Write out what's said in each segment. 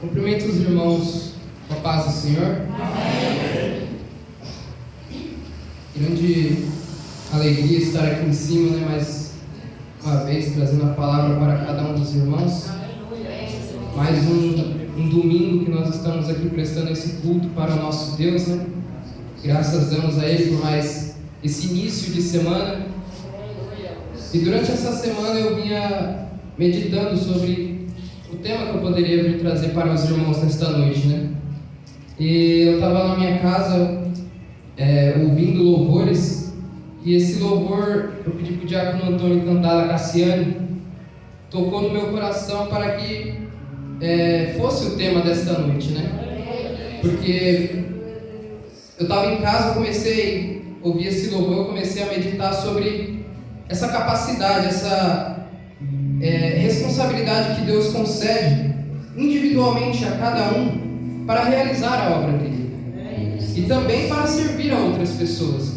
Cumprimento os irmãos com a paz do Senhor. Amém. Grande alegria estar aqui em cima, mais uma vez trazendo a palavra para cada um dos irmãos. Mais um domingo que nós estamos aqui prestando esse culto para o nosso Deus, Graças damos a Ele por mais esse início de semana. E durante essa semana eu vinha meditando sobre o tema que eu poderia vir trazer para os irmãos nesta noite, E eu estava na minha casa ouvindo louvores, e esse louvor eu pedi para o diácono Antônio cantar da Cassiane, tocou no meu coração para que fosse o tema desta noite, Porque eu estava em casa, comecei a ouvir esse louvor, eu comecei a meditar sobre essa capacidade, essa responsabilidade que Deus concede individualmente a cada um para realizar a obra dele e também para servir a outras pessoas.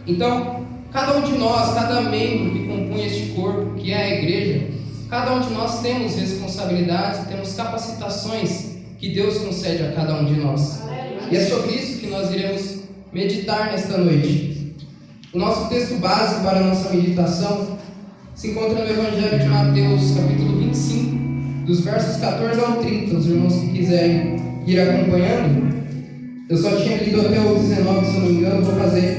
Então, cada um de nós, cada membro que compõe este corpo, que é a igreja, cada um de nós temos responsabilidades, temos capacitações que Deus concede a cada um de nós. E é sobre isso que nós iremos meditar nesta noite. O nosso texto base para a nossa meditação se encontra no Evangelho de Mateus, capítulo 25, dos versos 14 ao 30. Os irmãos que quiserem ir acompanhando, eu só tinha lido até o 19, se eu não me engano, vou fazer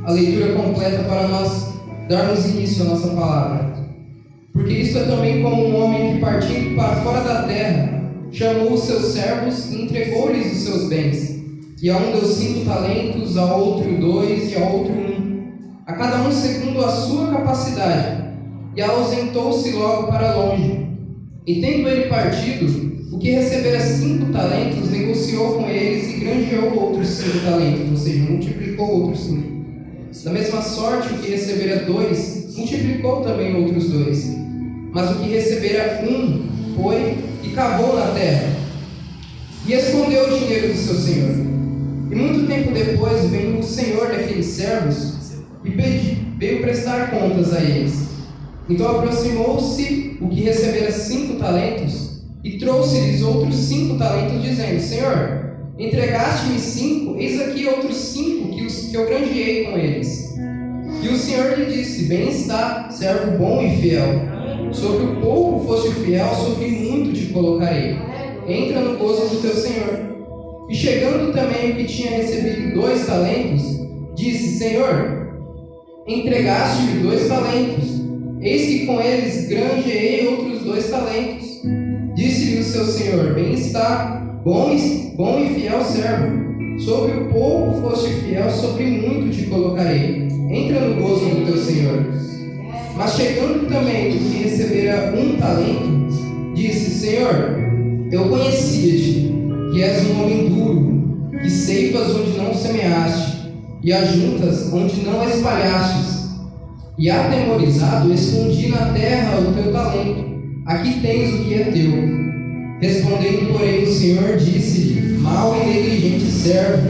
a leitura completa para nós darmos início à nossa palavra. Porque isto é também como um homem que, partindo para fora da terra, chamou os seus servos e entregou-lhes os seus bens. E a um deu 5 talentos, a outro 2 e a outro 1, a cada um segundo a sua capacidade, e ausentou-se logo para longe. E tendo ele partido, o que recebera 5 talentos, negociou com eles e granjeou outros 5 talentos, ou seja, multiplicou outros 5. Da mesma sorte, o que recebera 2, multiplicou também outros 2. Mas o que recebera 1 foi e cavou na terra, e escondeu o dinheiro do seu senhor. E muito tempo depois veio o senhor daqueles servos e veio prestar contas a eles. Então aproximou-se o que recebera 5 talentos e trouxe-lhes outros 5 talentos, dizendo: Senhor, entregaste-me 5, eis aqui outros 5 que eu granjeei com eles. E o Senhor lhe disse: Bem está, servo bom e fiel. Sobre o pouco foste fiel, sobre muito te colocarei. Entra no gozo do teu Senhor. E chegando também o que tinha recebido 2 talentos, disse: Senhor, entregaste-me 2 talentos, eis que com eles granjeei outros 2 talentos. Disse-lhe o seu senhor: Bem está, bom e fiel servo. Sobre o pouco foste fiel, sobre muito te colocarei. Entra no gozo do teu senhor. Mas chegando também o que recebera 1 talento, disse: Senhor, eu conhecia-te, que és um homem duro, que ceifas onde não semeaste, e ajuntas onde não espalhastes. E atemorizado, escondi na terra o teu talento. Aqui tens o que é teu. Respondendo, porém, o Senhor disse-lhe: Mau e negligente servo,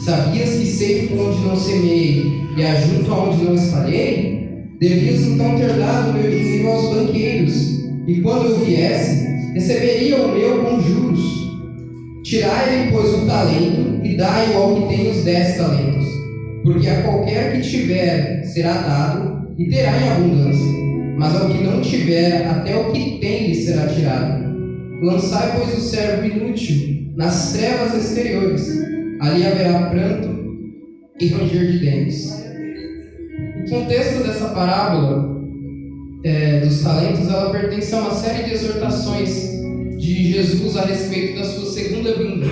sabias que ceifo onde não semeei, e ajunto onde não espalhei? Devias então ter dado o meu dinheiro aos banqueiros, e quando eu viesse, receberia o meu com juros. Tirai-lhe, pois, o talento, e dai-o ao que tem os 10 talentos. Porque a qualquer que tiver será dado, e terá em abundância. Mas ao que não tiver, até o que tem lhe será tirado. Lançai, pois, o servo inútil nas trevas exteriores. Ali haverá pranto e ranger de dentes. O contexto dessa parábola dos talentos, ela pertence a uma série de exortações de Jesus a respeito da sua segunda vinda.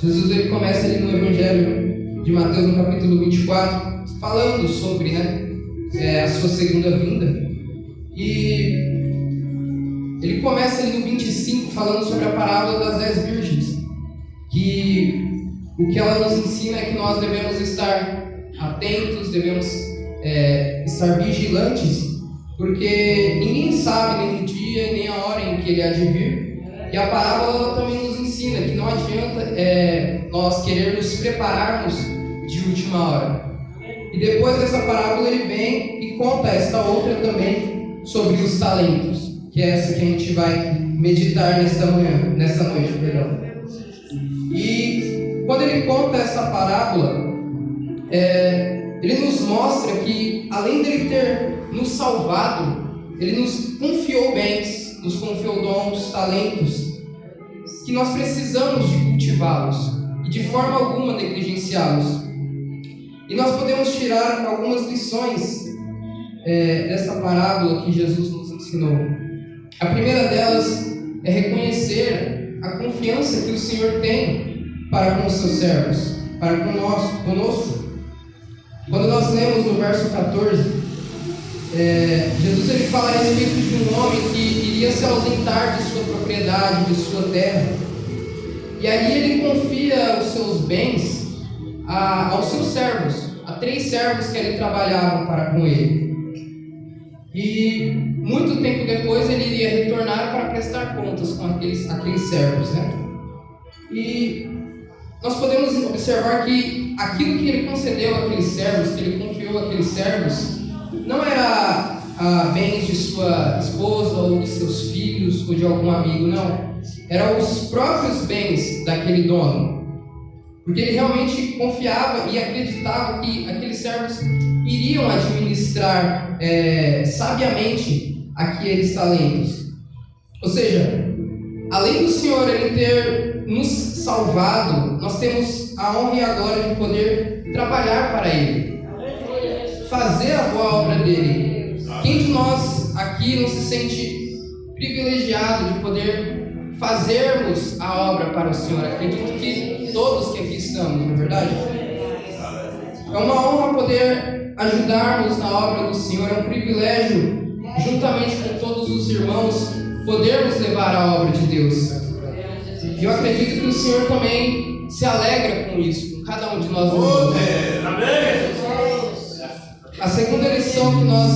Jesus ele começa ali no Evangelho de Mateus, no capítulo 24, falando sobre a sua segunda vinda. E ele começa ali no 25 falando sobre a parábola das 10 virgens, que o que ela nos ensina é que nós devemos estar atentos, devemos estar vigilantes, porque ninguém sabe nem o dia nem a hora em que ele há de vir. E a parábola ela também nos ensina que não adianta nós querer nos prepararmos de última hora. E depois dessa parábola ele vem e conta esta outra também sobre os talentos, que é essa que a gente vai meditar nesta noite. perdão. E quando ele conta essa parábola, ele nos mostra que, além dele ter nos salvado, ele nos confiou bens, nos confiou dons, talentos, que nós precisamos de cultivá-los e de forma alguma negligenciá-los. E nós podemos tirar algumas lições dessa parábola que Jesus nos ensinou. A primeira delas é reconhecer a confiança que o Senhor tem para com os seus servos, para conosco. Quando nós lemos no verso 14, Jesus ele fala a respeito de um homem que iria se ausentar de sua propriedade, de sua terra. E aí ele confia os seus bens aos seus servos, a 3 servos que ele trabalhava para com ele. E muito tempo depois ele iria retornar para prestar contas com aqueles servos, né? E nós podemos observar que aquilo que ele concedeu àqueles servos, que ele confiou àqueles servos, não era bens de sua esposa ou de seus filhos ou de algum amigo, não. Eram os próprios bens daquele dono. Porque ele realmente confiava e acreditava que aqueles servos iriam administrar sabiamente aqueles talentos. Ou seja, além do Senhor ele ter nos salvado, nós temos a honra e a glória de poder trabalhar para Ele, fazer a boa obra dele. Quem de nós aqui não se sente privilegiado de poder fazermos a obra para o Senhor? Acredito que todos que aqui estamos, não é verdade? É uma honra poder ajudarmos na obra do Senhor, é um privilégio, juntamente com todos os irmãos, podermos levar a obra de Deus. E eu acredito que o Senhor também se alegra com isso, com cada um de nós. A segunda lição que nós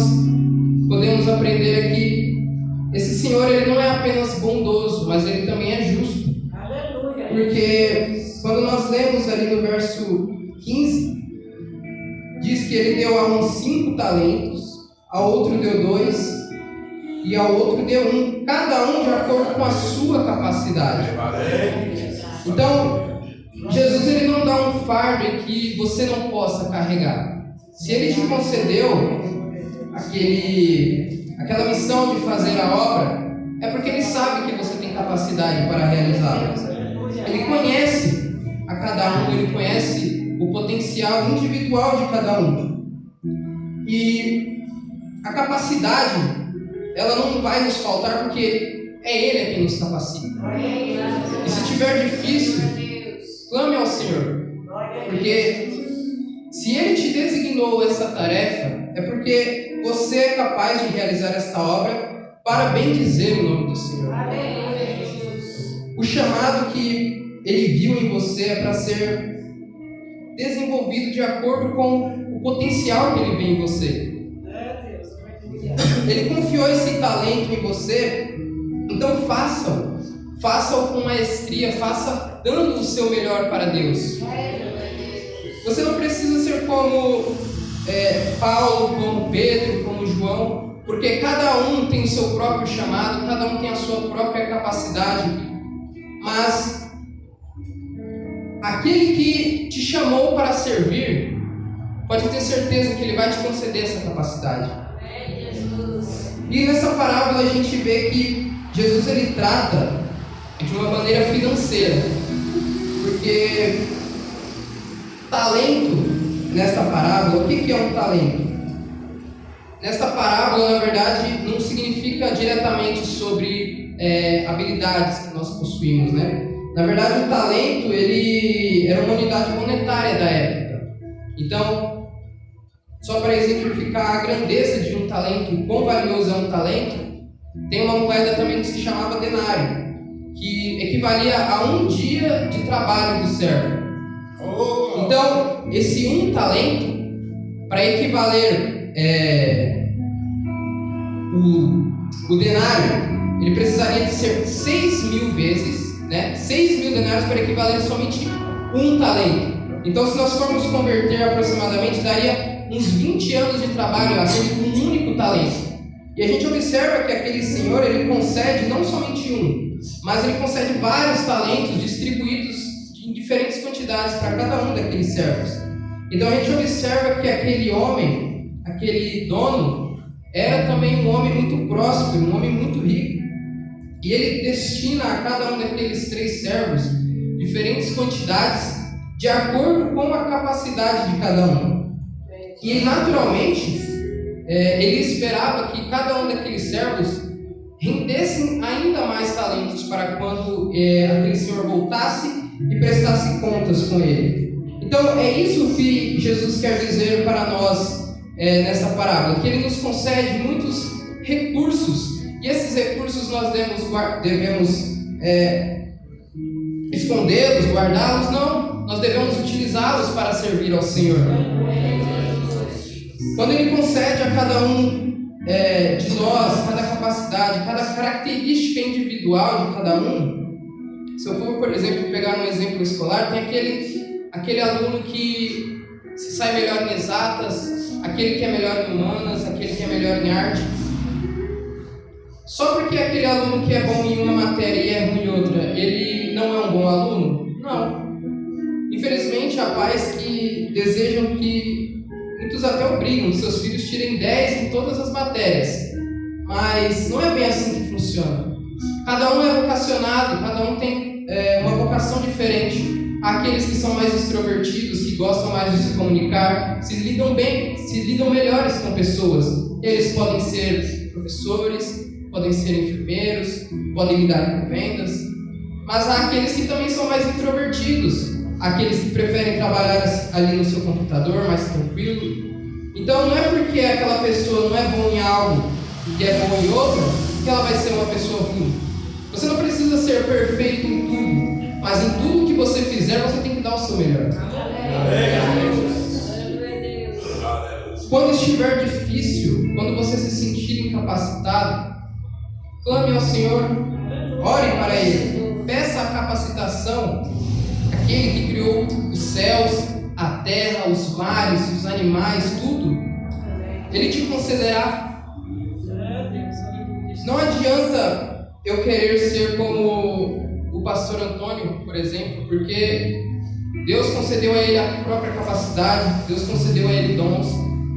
podemos aprender é que esse Senhor ele não é apenas bondoso, mas ele também é justo. Porque quando nós lemos ali no verso 15, diz que ele deu a um 5 talentos, a outro deu 2 e ao outro deu 1, cada um de acordo com a sua capacidade. Então, Jesus ele não dá um fardo que você não possa carregar. Se ele te concedeu aquela missão de fazer a obra, é porque ele sabe que você tem capacidade para realizá-la. Ele conhece a cada um, ele conhece o potencial individual de cada um. E a capacidade, ela não vai nos faltar porque é Ele quem nos capacita. E se tiver difícil, clame ao Senhor. Porque se Ele te designou essa tarefa, é porque você é capaz de realizar esta obra para bendizer o nome do Senhor. O chamado que Ele viu em você é para ser desenvolvido de acordo com o potencial que Ele vê em você. Ele confiou esse talento em você, então faça-o com maestria, faça dando o seu melhor para Deus. Você não precisa ser como Paulo, como Pedro, como João, porque cada um tem o seu próprio chamado, cada um tem a sua própria capacidade, mas aquele que te chamou para servir, pode ter certeza que Ele vai te conceder essa capacidade. E nessa parábola a gente vê que Jesus ele trata de uma maneira financeira, porque talento nesta parábola, o que é um talento? Nesta parábola, na verdade, não significa diretamente sobre habilidades que nós possuímos, né? Na verdade, o talento ele era uma unidade monetária da época. Então, só para exemplificar a grandeza de um talento, o quão valioso é um talento, tem uma moeda também que se chamava denário, que equivalia a 1 dia de trabalho do servo. Então, esse 1 talento, para equivaler o denário, ele precisaria de ser 6.000 vezes, né? 6.000 denários para equivaler somente 1 talento. Então, se nós formos converter aproximadamente, daria uns 20 anos de trabalho aquele com um único talento. E a gente observa que aquele Senhor, ele concede não somente um, mas ele concede vários talentos distribuídos em diferentes quantidades para cada um daqueles servos. Então a gente observa que aquele homem, aquele dono, era também um homem muito próspero, um homem muito rico. E ele destina a cada um daqueles 3 servos diferentes quantidades de acordo com a capacidade de cada um. E naturalmente, ele esperava que cada um daqueles servos rendessem ainda mais talentos para quando aquele senhor voltasse e prestasse contas com ele. Então é isso que Jesus quer dizer para nós nessa parábola, que ele nos concede muitos recursos, e esses recursos nós devemos escondê-los, guardá-los? Não, nós devemos utilizá-los para servir ao Senhor. Quando ele concede a cada um de nós, cada capacidade, cada característica individual de cada um, se eu for, por exemplo, pegar um exemplo escolar, tem aquele aluno que se sai melhor em exatas, aquele que é melhor em humanas, aquele que é melhor em arte. Só porque aquele aluno que é bom em uma matéria e é ruim em outra, ele não é um bom aluno? Não. Infelizmente, há pais que desejam que, muitos até obrigam que seus filhos tirem 10 em todas as matérias. Mas não é bem assim que funciona. Cada um é vocacionado, cada um tem uma vocação diferente. Há aqueles que são mais extrovertidos, que gostam mais de se comunicar, se lidam bem, se lidam melhores com pessoas. Eles podem ser professores, podem ser enfermeiros, podem lidar com vendas. Mas há aqueles que também são mais introvertidos, aqueles que preferem trabalhar ali no seu computador, mais tranquilo. Então não é porque aquela pessoa não é boa em algo e é boa em outra, que ela vai ser uma pessoa ruim. Você não precisa ser perfeito em tudo, mas em tudo que você fizer, você tem que dar o seu melhor. Quando estiver difícil, quando você se sentir incapacitado, clame ao Senhor, ore para Ele, peça a capacitação, aquele que criou os céus, a terra, os mares, os animais, tudo, Ele te concederá. Não adianta eu querer ser como o pastor Antônio, por exemplo, porque Deus concedeu a ele a própria capacidade, Deus concedeu a ele dons,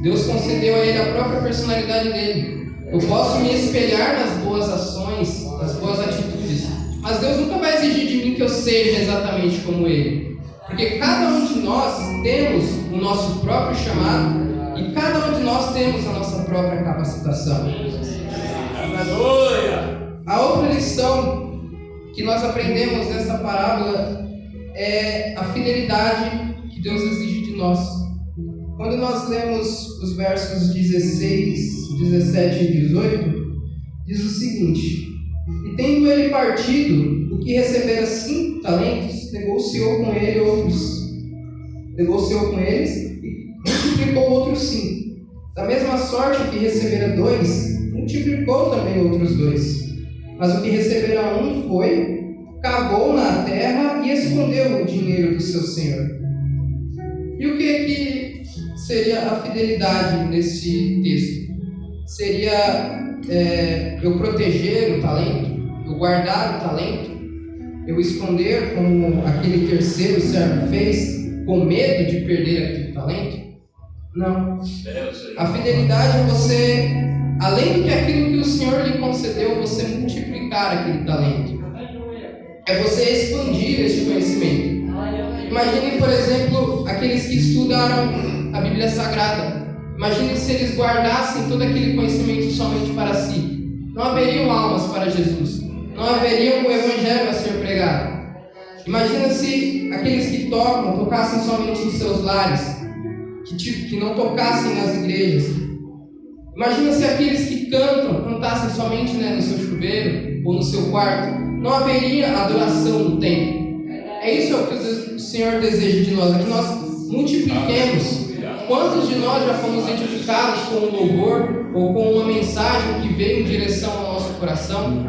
Deus concedeu a ele a própria personalidade dele. Eu posso me espelhar nas boas ações, nas boas atitudes, mas Deus nunca vai exigir de mim que eu seja exatamente como ele, porque cada um de nós temos o nosso próprio chamado e cada um de nós temos a nossa própria capacitação. A outra lição que nós aprendemos nessa parábola é a fidelidade que Deus exige de nós. Quando nós lemos os versos 16, 17 e 18, diz o seguinte: e tendo ele partido, o que recebera 5 talentos, negociou com eles e multiplicou outros 5. Da mesma sorte que recebera 2, multiplicou também outros 2. Mas o que recebera 1 foi, cavou na terra e escondeu o dinheiro do seu senhor. E o que seria a fidelidade nesse texto? Seria eu proteger o talento, eu guardar o talento, eu esconder como aquele terceiro servo fez, com medo de perder aquele talento? Não. A fidelidade é você, além do que aquilo que o Senhor lhe concedeu, você multiplicar aquele talento. É você expandir esse conhecimento. Imagine, por exemplo, aqueles que estudaram a Bíblia Sagrada. Imagine se eles guardassem todo aquele conhecimento somente para si. Não haveriam almas para Jesus. Não haveria o Evangelho a ser pregado. Imagina se aqueles que tocassem somente em seus lares, que não tocassem nas igrejas. Imagina se aqueles que cantassem somente no seu chuveiro ou no seu quarto. Não haveria adoração no templo. É isso que o Senhor deseja de nós, é que nós multipliquemos. Quantos de nós já fomos edificados com um louvor ou com uma mensagem que veio em direção ao nosso coração?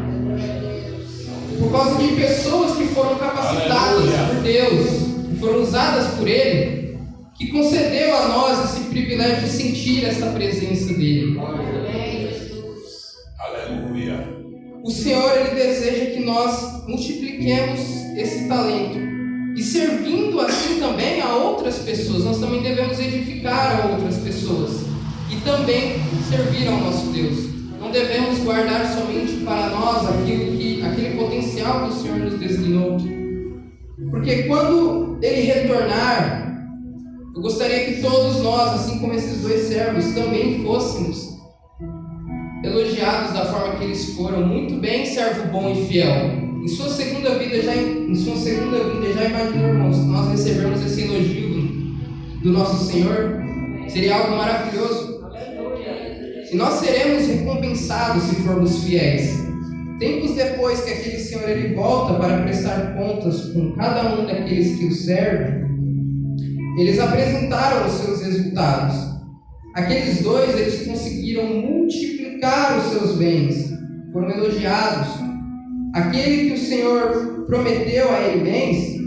Por causa de pessoas que foram capacitadas por Deus, que foram usadas por Ele, que concedeu a nós esse privilégio de sentir essa presença dEle. Aleluia. O Senhor, Ele deseja que nós multipliquemos esse talento. E servindo assim também a outras pessoas, nós também devemos edificar a outras pessoas. E também servir ao nosso Deus. Não devemos guardar somente para nós aquele potencial que o Senhor nos designou. Porque quando Ele retornar, eu gostaria que todos nós, assim como esses dois servos, também fôssemos elogiados da forma que eles foram. Muito bem, servo bom e fiel. Em sua segunda vida já imaginou, irmãos, nós recebemos esse elogio do nosso Senhor? Seria algo maravilhoso. E nós seremos recompensados se formos fiéis. Tempos depois que aquele Senhor ele volta para prestar contas com cada um daqueles que o servem, eles apresentaram os seus resultados. Aqueles dois, eles conseguiram multiplicar os seus bens, foram elogiados. Aquele que o Senhor prometeu a ele bens,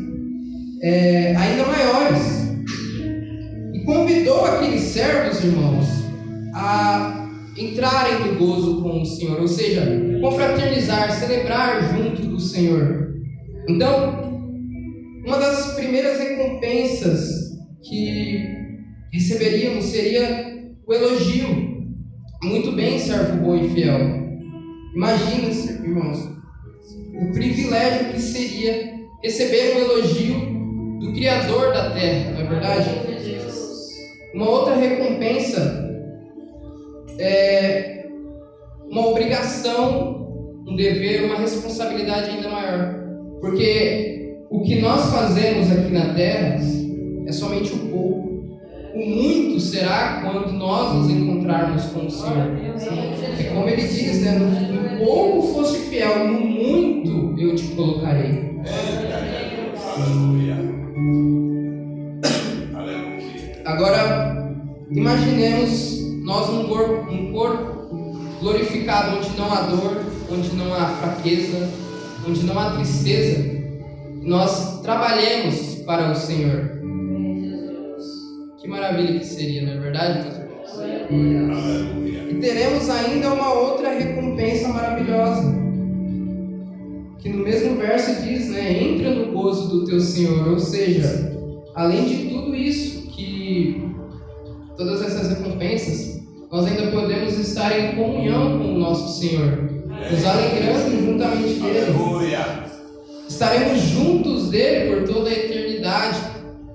ainda maiores. E convidou aqueles servos, irmãos, a entrarem no gozo com o Senhor, ou seja, confraternizar, celebrar junto do Senhor. Então, uma das primeiras recompensas que receberíamos seria o elogio. Muito bem, servo bom e fiel. Imagina, irmãos, o privilégio que seria receber um elogio do Criador da terra, não é verdade? Uma outra recompensa é uma obrigação, um dever, uma responsabilidade ainda maior. Porque o que nós fazemos aqui na terra é somente o pouco. O muito será quando nós nos encontrarmos com o Senhor. É como ele diz, né? No pouco foste fiel, no muito eu te colocarei. Agora, imaginemos nós um corpo glorificado, onde não há dor, onde não há fraqueza, onde não há tristeza. Nós trabalhemos para o Senhor. Que maravilha que seria, não é verdade, meus irmãos? E teremos ainda uma outra recompensa maravilhosa, que no mesmo verso diz, né? Entra no gozo do teu Senhor. Ou seja, além de tudo isso, todas essas recompensas, nós ainda podemos estar em comunhão com o nosso Senhor, nos alegrando juntamente dele. Estaremos juntos dele por toda a eternidade,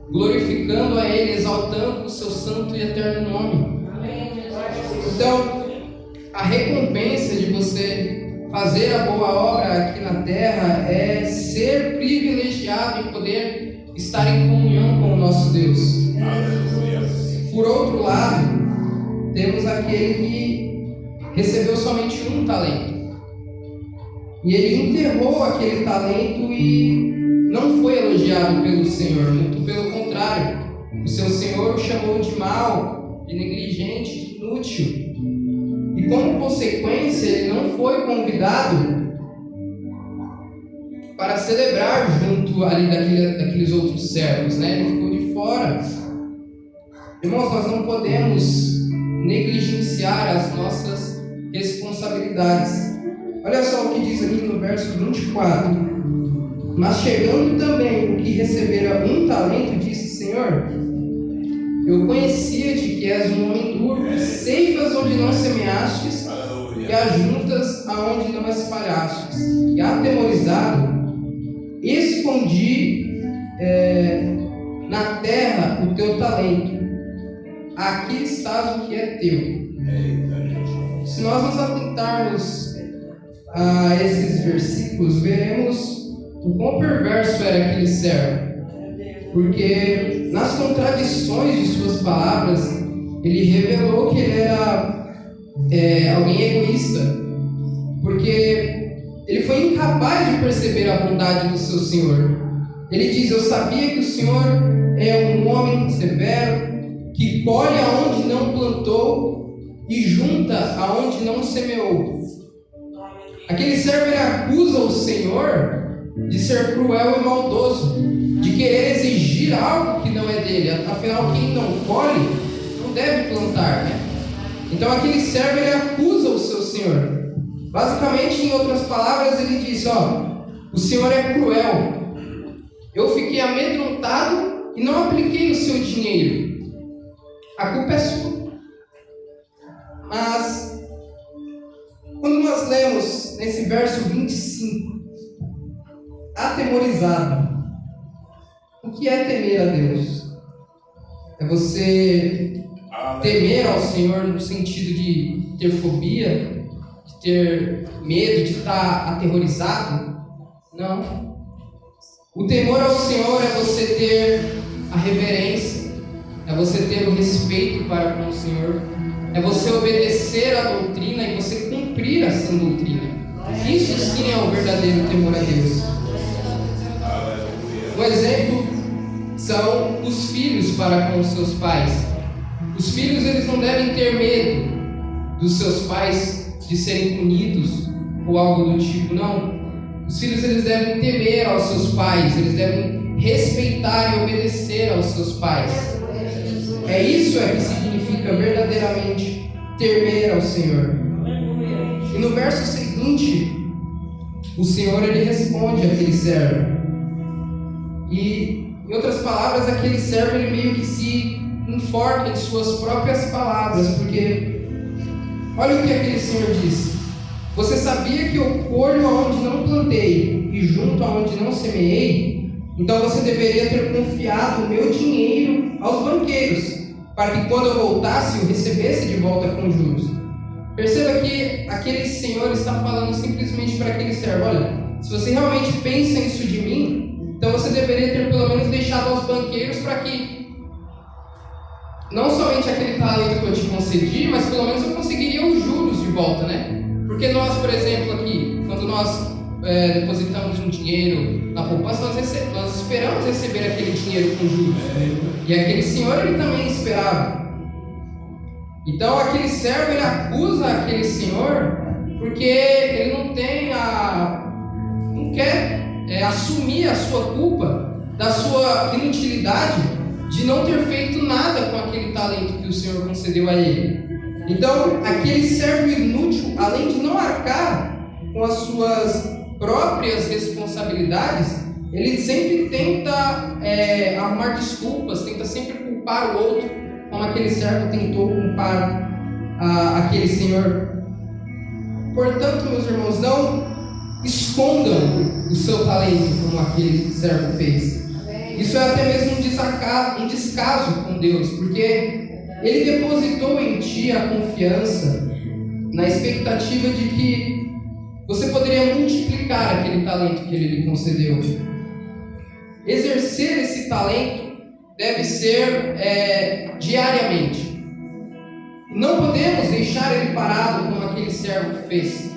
glorificando a ele, exaltando o seu santo e eterno nome. Então, a recompensa de você fazer a boa obra aqui na terra é ser privilegiado em poder estar em comunhão com o nosso Deus. Por outro lado, temos aquele que recebeu somente um talento. E ele enterrou aquele talento e não foi elogiado pelo Senhor, muito pelo contrário. O seu Senhor o chamou de mau, de negligente, de inútil. E como consequência, ele não foi convidado para celebrar junto ali daqueles outros servos, né? Ele ficou de fora. Irmãos, nós não podemos negligenciar as nossas responsabilidades. Olha só o que diz aqui no verso 24. Mas chegando também o que recebera um talento, disse: Senhor, eu conhecia-te que és um homem duro, ceifas onde não semeastes e ajuntas aonde não espalhastes. E atemorizado, escondi na terra o teu talento. Aqui estás o que é teu. Se nós nos atentarmos a esses versículos, veremos o quão perverso era aquele servo. Porque nas contradições de suas palavras, ele revelou que ele era alguém egoísta. Porque ele foi incapaz de perceber a bondade do seu Senhor. Ele diz: eu sabia que o Senhor é um homem severo, que colhe aonde não plantou e junta aonde não semeou. Aquele servo, ele acusa o Senhor de ser cruel e maldoso, de querer exigir algo que não é dele. Afinal, quem não colhe não deve plantar, né? Então aquele servo, ele acusa o seu Senhor. Basicamente, em outras palavras, ele diz, o Senhor é cruel. Eu fiquei amedrontado e não apliquei o seu dinheiro. A culpa é sua. Mas, quando nós lemos nesse verso 25, atemorizado, o que é temer a Deus? É você temer ao Senhor no sentido de ter fobia, de ter medo, de estar aterrorizado? Não. O temor ao Senhor é você ter a reverência, é você ter o respeito para com o Senhor, é você obedecer à doutrina e você cumprir essa doutrina. Isso sim é o verdadeiro temor a Deus. Um exemplo são os filhos para com os seus pais. Os filhos, eles não devem ter medo dos seus pais de serem punidos ou algo do tipo, não. Os filhos, eles devem temer aos seus pais, eles devem respeitar e obedecer aos seus pais. É isso que significa verdadeiramente temer ao Senhor. E no verso seguinte, o Senhor, ele responde àquele servo. E, em outras palavras, aquele servo, ele meio que se enforca em suas próprias palavras, porque olha o que aquele Senhor disse: você sabia que eu colho aonde não plantei e junto aonde não semeei? Então você deveria ter confiado o meu dinheiro aos banqueiros, para que quando eu voltasse eu recebesse de volta com juros. Perceba que aquele Senhor está falando simplesmente para aquele servo: olha, se você realmente pensa isso de mim, então você deveria ter pelo menos deixado aos banqueiros, para que não somente aquele talento que eu te concedi, mas pelo menos eu conseguiria os juros de volta, né? Porque nós, por exemplo, aqui, quando nós depositamos um dinheiro na poupança, nós esperamos receber aquele dinheiro com juros. E aquele senhor, ele também esperava. Então, aquele servo, ele acusa aquele senhor porque ele não quer assumir a sua culpa da sua inutilidade de não ter feito nada com aquele talento que o Senhor concedeu a ele. Então, aquele servo inútil, além de não arcar com as suas próprias responsabilidades, ele sempre tenta arrumar desculpas, tenta sempre culpar o outro, como aquele servo tentou culpar aquele senhor. Portanto, meus irmãos, não escondam o seu talento como aquele servo fez. Isso é até mesmo um descaso com Deus, porque Ele depositou em ti a confiança na expectativa de que você poderia multiplicar aquele talento que Ele lhe concedeu. Exercer esse talento deve ser diariamente. Não podemos deixar ele parado como aquele servo fez,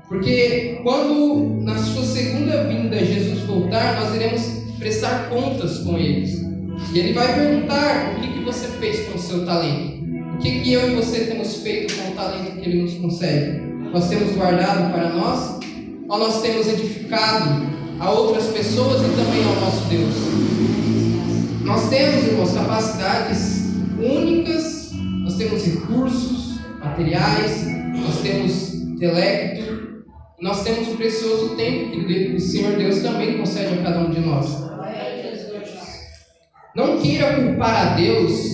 porque quando na sua segunda vinda Jesus voltar, nós iremos prestar contas com eles. E ele vai perguntar: o que você fez com o seu talento? O que eu e você temos feito com o talento que ele nos concede? Nós temos guardado para nós? Ou nós temos edificado a outras pessoas e também ao nosso Deus? Nós temos, irmãos, capacidades únicas, nós temos recursos materiais, nós temos intelecto, nós temos o precioso tempo que o Senhor Deus também concede a cada um de nós. Não queira culpar a Deus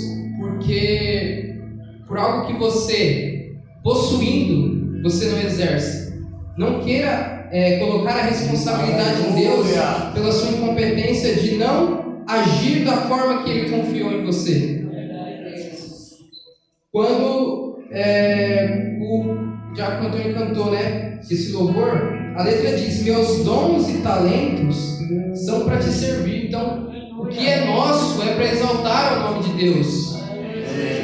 por algo que você, possuindo, você não exerce. Não queira colocar a responsabilidade em Deus pela sua incompetência de não agir da forma que Ele confiou em você. Quando o Diácono Antônio cantou, esse louvor, a letra diz: meus dons e talentos são para te servir. Então, o que é nosso é para exaltar o nome de Deus.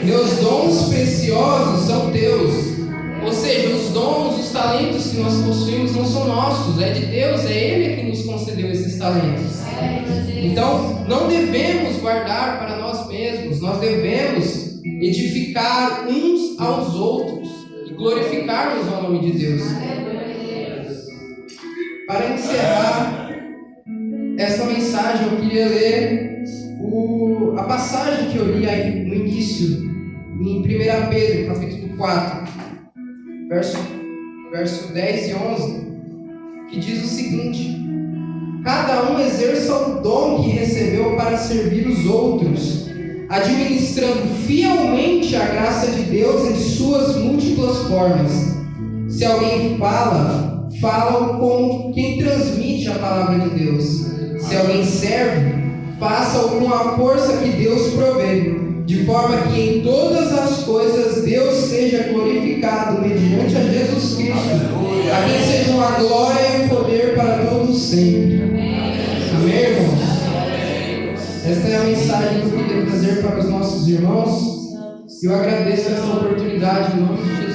Meus dons preciosos são teus. Ou seja, os dons, os talentos que nós possuímos não são nossos, é de Deus, é Ele que nos concedeu esses talentos. Então, não devemos guardar para nós mesmos, nós devemos edificar uns aos outros e glorificarmos ao nome de Deus. Para encerrar essa mensagem, eu queria ler a passagem que eu li aí no início, em 1 Pedro, capítulo 4, verso verso 10 e 11, que diz o seguinte: cada um exerça o dom que recebeu para servir os outros, administrando fielmente a graça de Deus em suas múltiplas formas. Se alguém fala, fala como quem transmite a palavra de Deus. Se alguém serve, faça-o com a força que Deus provê, de forma que em todas as coisas Deus seja glorificado mediante a Jesus Cristo, a quem sejam a glória e o poder para todos sempre. Amém, irmãos? Esta é a mensagem que eu queria trazer para os nossos irmãos. E eu agradeço essa oportunidade em nome de Jesus.